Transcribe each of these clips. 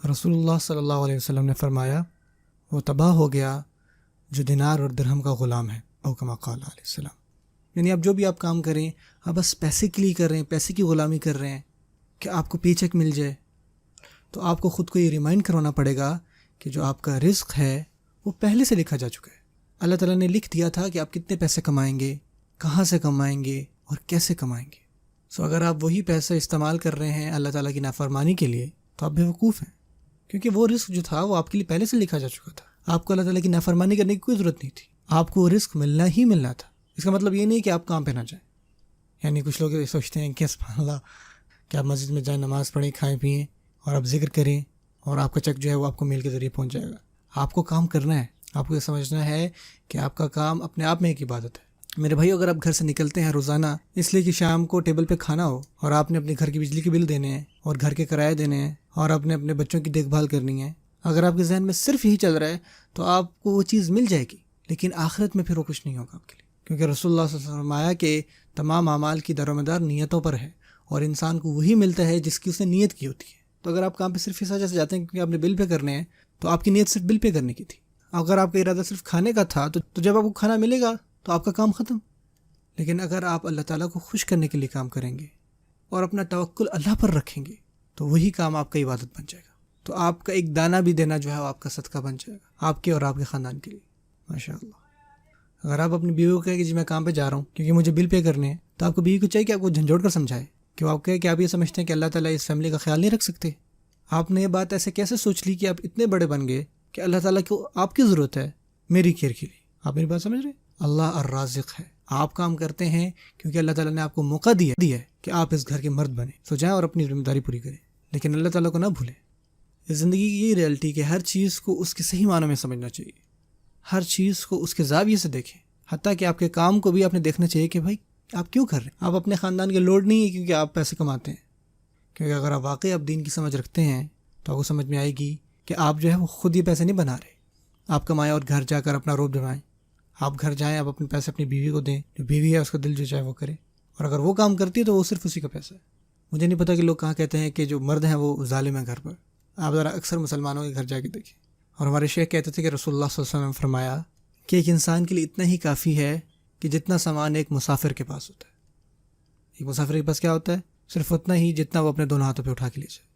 رسول اللہ صلی اللہ علیہ وسلم نے فرمایا وہ تباہ ہو گیا جو دینار اور درہم کا غلام ہے، او کما قال علیہ السلام. یعنی اب جو بھی آپ کام کریں آپ بس پیسے کے لیے کر رہے ہیں، پیسے کی غلامی کر رہے ہیں کہ آپ کو پے چیک مل جائے. تو آپ کو خود کو یہ ریمائنڈ کروانا پڑے گا کہ جو آپ کا رزق ہے وہ پہلے سے لکھا جا چکا ہے. اللہ تعالیٰ نے لکھ دیا تھا کہ آپ کتنے پیسے کمائیں گے، کہاں سے کمائیں گے اور کیسے کمائیں گے. اگر آپ وہی پیسے استعمال کر رہے ہیں اللہ تعالیٰ کی نافرمانی کے لیے تو آپ بیوقوف ہیں، کیونکہ وہ رزق جو تھا وہ آپ کے لیے پہلے سے لکھا جا چکا تھا. آپ کو اللہ تعالیٰ کی نافرمانی کرنے کی کوئی ضرورت نہیں تھی، آپ کو وہ رزق ملنا ہی ملنا تھا. اس کا مطلب یہ نہیں کہ آپ کام پہ نہ جائیں. یعنی کچھ لوگ سوچتے ہیں کہ سبحان اللہ کہ آپ مسجد میں جائیں، نماز پڑھیں، کھائیں پئیں اور آپ ذکر کریں اور آپ کا چیک جو ہے وہ آپ کو میل کے ذریعے پہنچ جائے گا. آپ کو کام کرنا ہے، آپ کو یہ سمجھنا ہے کہ آپ کا کام اپنے آپ میں ایک عبادت ہے. میرے بھائی، اگر آپ گھر سے نکلتے ہیں روزانہ اس لیے کہ شام کو ٹیبل پہ کھانا ہو اور آپ نے اپنے گھر کی بجلی کے بل دینے ہیں اور گھر کے کرائے دینے ہیں اور آپ نے اپنے بچوں کی دیکھ بھال کرنی ہے، اگر آپ کے ذہن میں صرف یہی چل رہا ہے تو آپ کو وہ چیز مل جائے گی، لیکن آخرت میں پھر وہ کچھ نہیں ہوگا آپ کے لیے. کیونکہ رسول اللہ صلی اللہ علیہ وسلم نے فرمایا کہ تمام اعمال کی دار و مدار نیتوں پر ہے اور انسان کو وہی ملتا ہے جس کی اس نے نیت کی ہوتی ہے. تو اگر آپ کام پہ صرف اس وجہ سے جاتے ہیں کیونکہ آپ نے بل پے کرنے ہیں تو آپ کی نیت صرف بل پے کرنے کی تھی. اگر آپ کا ارادہ صرف کھانے کا تھا تو جب آپ کو کھانا ملے گا تو آپ کا کام ختم. لیکن اگر آپ اللہ تعالیٰ کو خوش کرنے کے لیے کام کریں گے اور اپنا توکل اللہ پر رکھیں گے تو وہی کام آپ کا عبادت بن جائے گا. تو آپ کا ایک دانہ بھی دینا جو ہے وہ آپ کا صدقہ بن جائے گا، آپ کے اور آپ کے خاندان کے لیے. ماشاء اللہ. اگر آپ اپنی بیوی کو کہیں کہ جی میں کام پہ جا رہا ہوں کیونکہ مجھے بل پے کرنے ہیں، تو آپ کو بیوی کو چاہیے کہ آپ کو جھنجھوڑ کر سمجھائے کہ وہ آپ کہے کہ آپ یہ سمجھتے ہیں کہ اللہ تعالیٰ اس فیملی کا خیال نہیں رکھ سکتے. آپ نے یہ بات ایسے کیسے سوچ لی کہ آپ اتنے بڑے بن گئے کہ اللہ تعالیٰ کو آپ کی ضرورت ہے میری کیئر کے لیے. آپ میری بات سمجھ رہے ہیں؟ اللہ الرازق ہے. آپ کام کرتے ہیں کیونکہ اللہ تعالیٰ نے آپ کو موقع دیا ہے کہ آپ اس گھر کے مرد بنیں، سو جائیں اور اپنی ذمہ داری پوری کریں، لیکن اللہ تعالیٰ کو نہ بھولیں. اس زندگی کی یہ ریئلٹی کہ ہر چیز کو اس کے صحیح معنوں میں سمجھنا چاہیے، ہر چیز کو اس کے زاویے سے دیکھیں. حتیٰ کہ آپ کے کام کو بھی آپ نے دیکھنا چاہیے کہ بھائی آپ کیوں کر رہے ہیں. آپ اپنے خاندان کے لوڈ نہیں ہے کیونکہ آپ پیسے کماتے ہیں، کیونکہ اگر آپ واقعی آپ دین کی سمجھ رکھتے ہیں تو آپ کو سمجھ میں آئے گی کہ آپ جو ہے وہ خود یہ پیسے نہیں بنا رہے. آپ کمائیں اور گھر جا کر اپنا روب جمائیں. آپ گھر جائیں، آپ اپنے پیسے اپنی بیوی کو دیں، جو بیوی ہے اس کا دل جو چاہے وہ کرے، اور اگر وہ کام کرتی ہے تو وہ صرف اسی کا پیسہ ہے. مجھے نہیں پتہ کہ لوگ کہاں کہتے ہیں کہ جو مرد ہیں وہ ظالم ہیں گھر پر. آپ ذرا اکثر مسلمانوں کے گھر جا کے دیکھیں. اور ہمارے شیخ کہتے تھے کہ رسول اللہ صلی اللہ علیہ وسلم نے فرمایا کہ ایک انسان کے لیے اتنا ہی کافی ہے کہ جتنا سامان ایک مسافر کے پاس ہوتا ہے. ایک مسافر کے پاس کیا ہوتا ہے؟ صرف اتنا ہی جتنا وہ اپنے دونوں ہاتھوں پہ اٹھا کے لے جائے.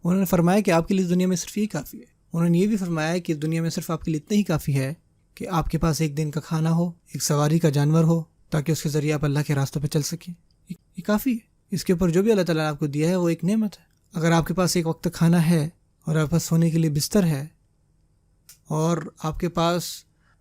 انہوں نے فرمایا کہ آپ کے لیے دنیا میں صرف یہی کافی ہے. انہوں نے یہ بھی فرمایا کہ دنیا میں صرف آپ کے لیے اتنا ہی کافی ہے کہ آپ کے پاس ایک دن کا کھانا ہو، ایک سواری کا جانور ہو، تاکہ اس کے ذریعے آپ اللہ کے راستوں پہ چل سکیں. یہ کافی ہے. اس کے اوپر جو بھی اللہ تعالیٰ نے آپ کو دیا ہے وہ ایک نعمت ہے. اگر آپ کے پاس ایک وقت کھانا ہے اور آپ کے پاس سونے کے لیے بستر ہے اور آپ کے پاس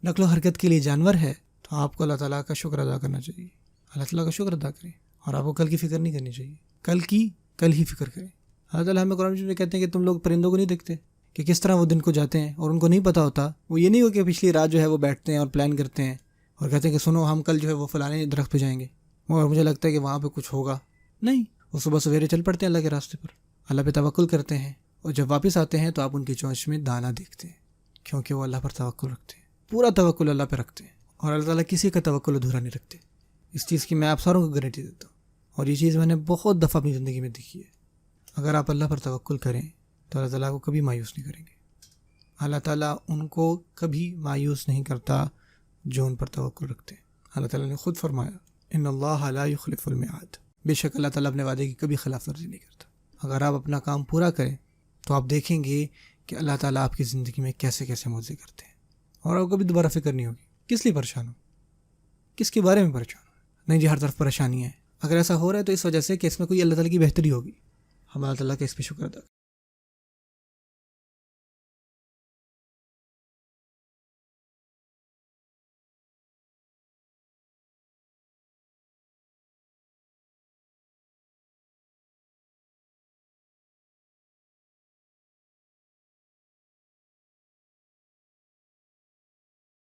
نقل و حرکت کے لیے جانور ہے تو آپ کو اللہ تعالیٰ کا شکر ادا کرنا چاہیے. اللہ تعالیٰ کا شکر ادا کریں اور آپ کو کل کی فکر نہیں کرنی چاہیے. کل ہی فکر کریں. اللہ تعالیٰ ہمیں قرآن میں کہتے ہیں کہ تم لوگ پرندوں کو نہیں دیکھتے کہ کس طرح وہ دن کو جاتے ہیں اور ان کو نہیں پتہ ہوتا. وہ یہ نہیں ہو کہ پچھلی رات جو ہے وہ بیٹھتے ہیں اور پلان کرتے ہیں اور کہتے ہیں کہ سنو ہم کل جو ہے وہ فلانے درخت پہ جائیں گے اور مجھے لگتا ہے کہ وہاں پہ کچھ ہوگا. نہیں، وہ صبح سویرے چل پڑتے ہیں اللہ کے راستے پر، اللہ پہ توکل کرتے ہیں، اور جب واپس آتے ہیں تو آپ ان کی چونچ میں دانہ دیکھتے ہیں، کیونکہ وہ اللہ پر توکل رکھتے ہیں، پورا توکل اللہ پہ رکھتے ہیں. اور اللہ تعالیٰ کسی کا توکل ادھورا نہیں رکھتے. اس چیز کی میں آپ ساروں کو گارنٹی دیتا ہوں، اور یہ چیز میں نے بہت دفعہ اپنی زندگی میں دیکھی ہے. اگر آپ اللہ پر توکل کریں تو اللہ تعالیٰ کو کبھی مایوس نہیں کریں گے. اللہ تعالیٰ ان کو کبھی مایوس نہیں کرتا جو ان پر توکل رکھتے ہیں. اللہ تعالیٰ نے خود فرمایا ان اللہ لا یخلف المیعاد. بے شک اللہ تعالیٰ اپنے وعدے کی کبھی خلاف ورزی نہیں کرتا. اگر آپ اپنا کام پورا کریں تو آپ دیکھیں گے کہ اللہ تعالیٰ آپ کی زندگی میں کیسے کیسے معجزے کرتے ہیں، اور آپ کو بھی دوبارہ فکر نہیں ہوگی کس لیے پریشان ہو، کس کے بارے میں پریشان ہو. نہیں جی، ہر طرف پریشانی ہے. اگر ایسا ہو رہا ہے تو اس وجہ سے کہ اس میں کوئی اللہ تعالیٰ کی بہتری ہوگی. ہم اللہ تعالیٰ کا اس پہ شکر ادا کریں.